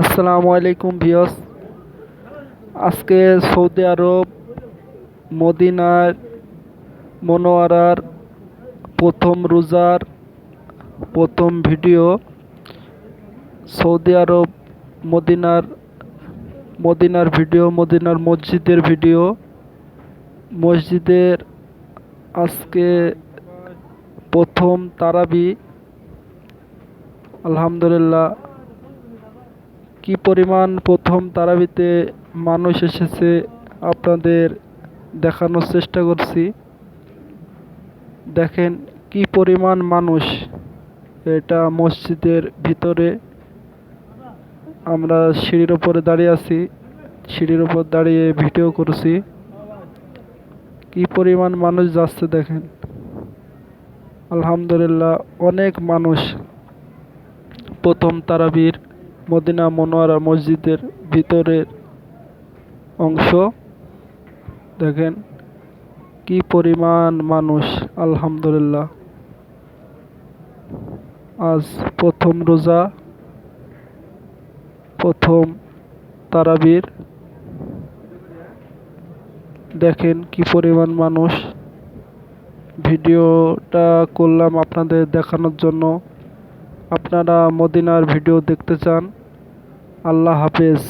আসসালামু আলাইকুম ভিউয়ার্স। আজকে সৌদি আরব মদিনার মনোয়ারার প্রথম রোজার প্রথম ভিডিও। সৌদি আরব মদিনার মদিনার ভিডিও, মদিনার মসজিদের ভিডিও। মসজিদের আজকে প্রথম তারাবি। আলহামদুলিল্লাহ, কি পরিমাণ প্রথম তারাবিতে মানুষ এসেছে আপনাদের দেখানোর চেষ্টা করছি। দেখেন কি পরিমাণ মানুষ। এটা মসজিদের ভিতরে, আমরা সিঁড়ির উপরে দাঁড়িয়ে আছি, সিঁড়ির উপর দাঁড়িয়ে ভিডিও করছি। কি পরিমাণ মানুষ যাচ্ছে দেখেন। আলহামদুলিল্লাহ, অনেক মানুষ। প্রথম তারাবির মদিনা মনোয়ারা মসজিদের ভিতরের অংশ দেখেন কি পরিমাণ মানুষ। আলহামদুলিল্লাহ, আজ প্রথম রোজা, প্রথম তারাবির। দেখেন কি পরিমাণ মানুষ। ভিডিওটা করলাম আপনাদের দেখানোর জন্য। আপনারা মদিনার ভিডিও দেখতে চান? আল্লাহ হাফেজ।